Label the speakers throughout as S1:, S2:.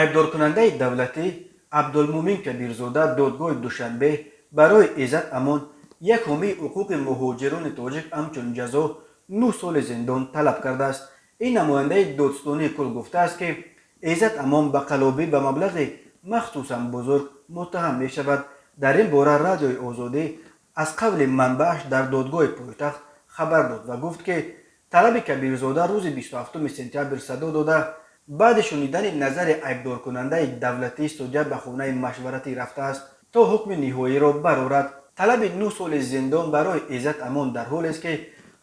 S1: айбдор кунандаи давлатӣ абдулмумин кабирзода додгоҳи душанбе барои иззат амон як ҳомии ҳуқуқи муҳоҷирони тоҷик ҳамчун ҷазо 9 соли зиндон талаб кардааст. ин намояндаи додстонии кул гуфтааст ки иззат амон ба қалобӣ ба маблағи махсусан бузург муттаҳам мешавад. дар ин бора радиои озодӣ аз қавли манбааш дар додгоҳи пойтахт хабар дод ва гуфт ки талаби кабирзода рӯзи 27 сентябр садо дода баъди шунидани назари айбдоркунандаи давлатӣ судя ба хонаи машваратӣ рафтааст то ҳукми ниҳоиро барорад. талаби 9 соли зиндон барои иззат амон дар ҳолест ки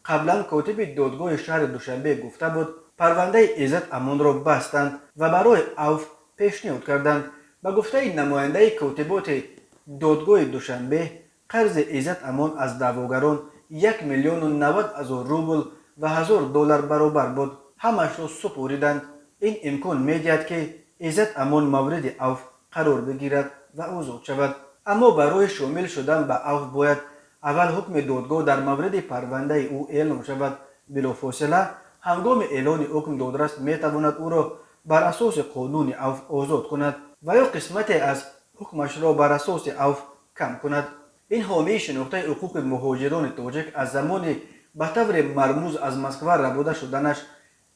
S1: қаблан котиби додгоҳи шаҳри душанбе гуфта буд парвандаи иззат амонро бастанд ва барои авф пешниҳод карданд. ба гуфтаи намояндаи котиботи додгоҳи душанбе қарзи иззат амон аз даъвогарон 1 миллиону 90 ҳазор рубл ва $1000 баробар буд. ҳамашро супориданд. ин имкон медиҳад ки иззат амон мавриди авф қарор бигирад ва озод шавад. аммо барои шомил шудан ба авф бояд аввал ҳукми додгоҳ дар мавриди парвандаи ӯ эълон шавад. билофосила ҳангоми эълони ҳукм додрас метавонад ӯро бар асоси қонуни авф озод кунад ва ё қисмате аз ҳукмашро бар асоси авф кам кунад. ин ҳомии шинохтаи ҳуқуқи муҳоҷирони тоҷик аз замони ба таври мармӯз аз москва рабуда шуданаш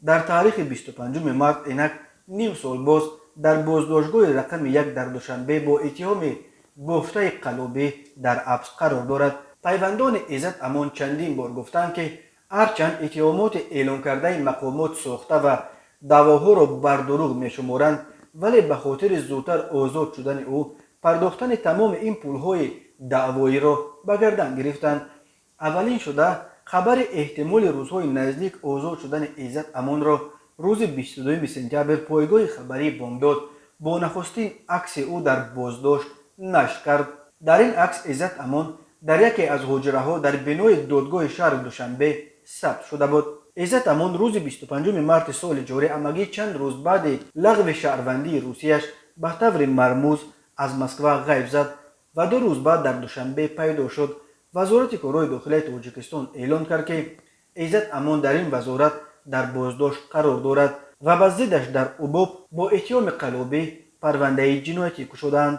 S1: дар таърихи 25 март инак ним сол боз дар боздоштгоҳи рақами 1 дар душанбе бо иттиҳоми бофтаи қалобӣ дар ҳабс қарор дорад. пайвандони иззат амон чандин бор гуфтанд ки ҳарчанд иттиҳомоти эълон кардаи мақомот сохта ва даъвоҳоро бар дурӯғ мешуморанд вале ба хотири зудтар озод шудани ӯ пардохтани тамоми ин пулҳои даъвоиро ба гардан гирифтанд. аввалин шуда хабари эҳтимоли рӯзҳои наздик озод шудани иззат амонро рӯзи 22 сентябр пойгоҳи хабарии бомдод бо нахустин акси ӯ дар боздошт нашр кард. дар ин акс иззат амон дар яке аз ҳуҷраҳо дар бинои додгоҳи шаҳри душанбе сабт шуда буд. иззат амон рӯзи 25 марти соли ҷорӣ амагӣ чанд рӯз баъди лағви шаҳрвандии русияш ба таври мармӯз аз москва ғайб зад ва 2 рӯз баъд дар душанбе пайдо шуд. вазорати корои дохилаи тоҷикистон эълон кард ки иззат амон дар ин вазорат дар боздошт қарор дорад ва ба зиддаш дар убоб бо иттиҳоми қалобӣ парвандаи ҷиноятӣ кушоданд.